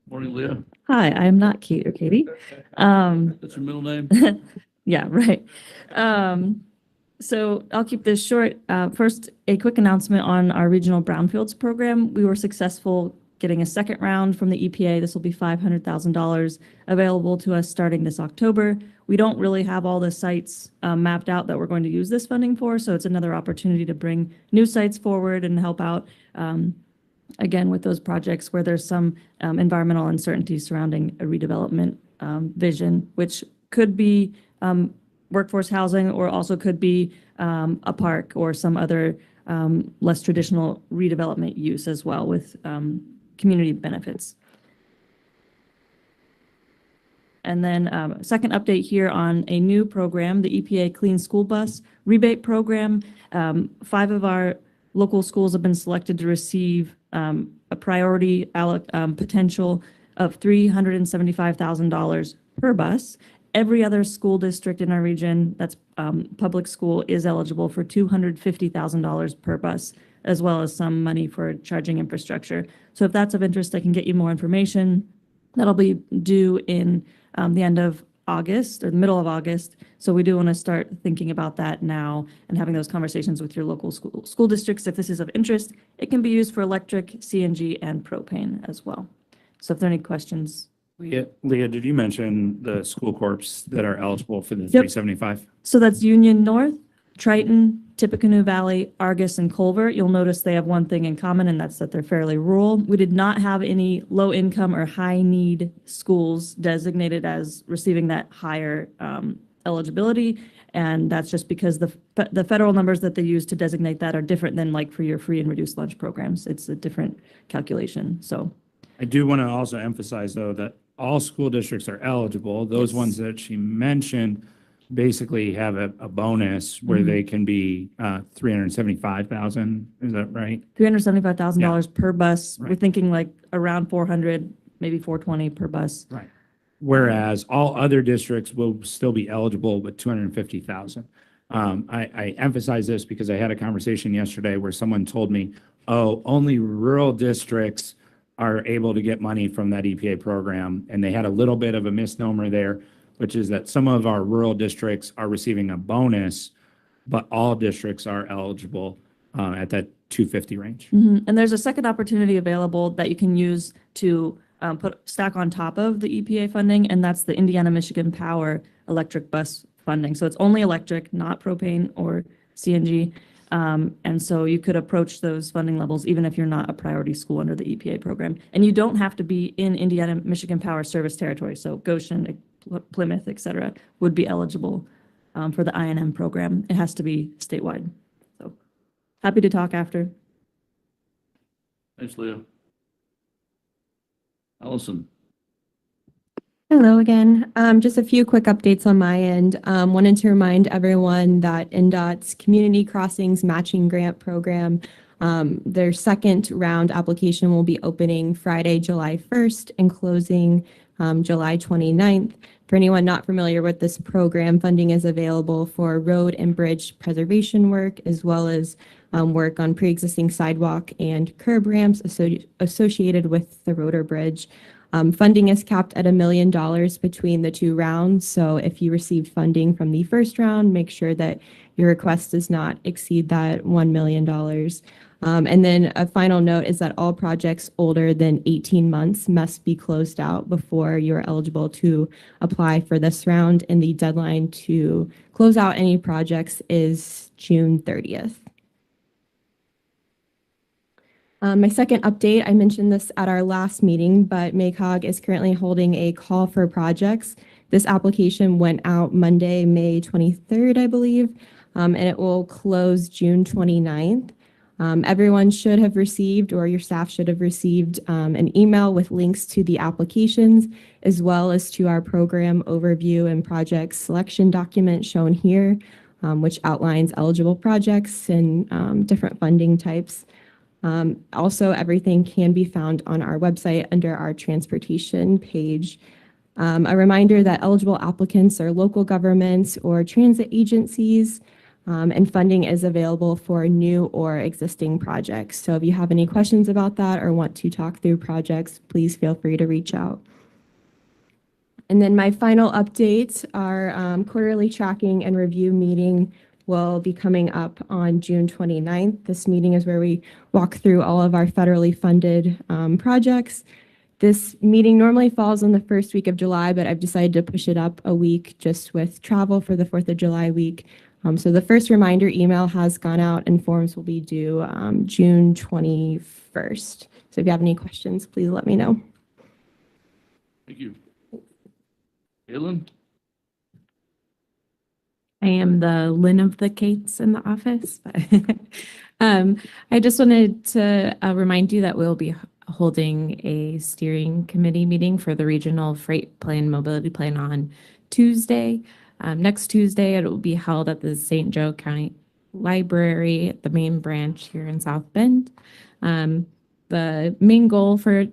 Morning, Leah. Hi, I'm not Kate or Katie. That's your middle name? Yeah, right. So I'll keep this short. First, a quick announcement on our regional brownfields program. We were successful getting a second round from the EPA. This will be $500,000 available to us starting this October. We don't really have all the sites mapped out that we're going to use this funding for, so it's another opportunity to bring new sites forward and help out, again, with those projects where there's some environmental uncertainty surrounding a redevelopment vision, which could be workforce housing, or also could be a park or some other less traditional redevelopment use as well, with community benefits. And then second update here on a new program, the EPA Clean School Bus Rebate Program. 5 of our local schools have been selected to receive a priority potential of $375,000 per bus. Every other school district in our region that's public school is eligible for $250,000 per bus, as well as some money for charging infrastructure. So if that's of interest, I can get you more information. That'll be due in the end of August or the middle of August. So we do want to start thinking about that now and having those conversations with your local school districts. If this is of interest, it can be used for electric, CNG, and propane as well. So if there are any questions. Leah, did you mention the school corps that are eligible for the 375? So that's Union North, Triton, Tippecanoe Valley, Argus, and Culver. You'll notice they have one thing in common, and that's that they're fairly rural. We did not have any low-income or high-need schools designated as receiving that higher eligibility, and that's just because the federal numbers that they use to designate that are different than like for your free and reduced lunch programs. It's a different calculation, so. I do want to also emphasize, though, that all school districts are eligible. Those ones that she mentioned basically have a bonus where they can be $375,000. Is that right? $375,000 per bus. Right. We're thinking like around 400, maybe 420 per bus. Right. Whereas all other districts will still be eligible with $250,000. I emphasize this because I had a conversation yesterday where someone told me, oh, only rural districts are able to get money from that EPA program. And they had a little bit of a misnomer there. which is that some of our rural districts are receiving a bonus, but all districts are eligible at that 250 range. And there's a second opportunity available that you can use to stack on top of the EPA funding, and that's the Indiana Michigan Power electric bus funding. So it's only electric, not propane or CNG. And so you could approach those funding levels even if you're not a priority school under the EPA program. And you don't have to be in Indiana Michigan Power service territory. So Goshen, Plymouth, et cetera, would be eligible for the INM program. It has to be statewide. So happy to talk after. Thanks, Leah. Allison. Hello again. Just a few quick updates on my end. Wanted to remind everyone that NDOT's Community Crossings Matching Grant Program, their second round application will be opening Friday, July 1st and closing July 29th. For anyone not familiar with this program, funding is available for road and bridge preservation work, as well as work on pre-existing sidewalk and curb ramps associated with the road or bridge. Funding is capped at $1 million between the two rounds. So if you received funding from the first round, make sure that your request does not exceed that $1 million. And then a final note is that all projects older than 18 months must be closed out before you're eligible to apply for this round. And the deadline to close out any projects is June 30th. My second update, I mentioned this at our last meeting, but MACOG is currently holding a call for projects. This application went out Monday, May 23rd, I believe, and it will close June 29th. Everyone should have received, or your staff should have received, an email with links to the applications, as well as to our program overview and project selection document shown here, which outlines eligible projects and different funding types. Also, everything can be found on our website under our transportation page. A reminder that eligible applicants are local governments or transit agencies, and funding is available for new or existing projects. So if you have any questions about that or want to talk through projects, please feel free to reach out. And then my final update, our quarterly tracking and review meeting will be coming up on June 29th. This meeting is where we walk through all of our federally funded projects. This meeting normally falls on the first week of July, but I've decided to push it up a week just with travel for the 4th of July week. So the first reminder email has gone out and forms will be due June 21st. So if you have any questions, please let me know. Thank you. Caitlin? I am the Lynn of the Kates in the office. I just wanted to remind you that we'll be holding a steering committee meeting for the regional freight plan mobility plan on Tuesday. Next Tuesday, it will be held at the St. Joe County Library at the main branch here in South Bend. The main goal for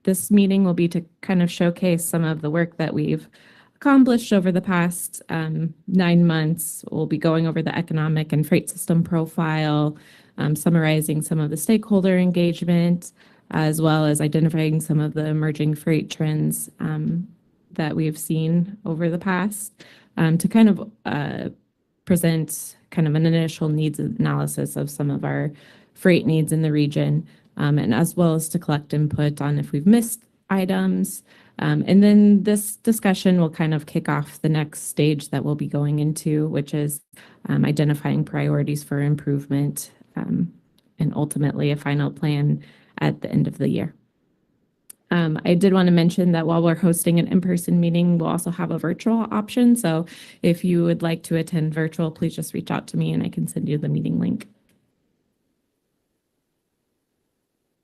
this meeting will be to kind of showcase some of the work that we've accomplished over the past 9 months. We'll be going over the economic and freight system profile, summarizing some of the stakeholder engagement, as well as identifying some of the emerging freight trends that we've seen over the past, to kind of present kind of an initial needs analysis of some of our freight needs in the region, and as well as to collect input on if we've missed items. And then this discussion will kind of kick off the next stage that we'll be going into, which is identifying priorities for improvement, and ultimately a final plan at the end of the year. I did want to mention that while we're hosting an in-person meeting, we'll also have a virtual option. So if you would like to attend virtual, please just reach out to me and I can send you the meeting link.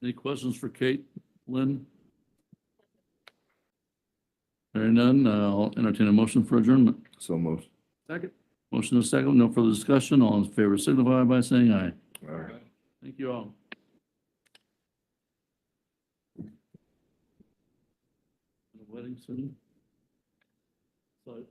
Any questions for Kate, Lynn? Hearing none, I'll entertain a motion for adjournment. So moved. Second. Motion is second, no further discussion. All in favor signify by saying aye. All right. Thank you all. The wedding soon. So.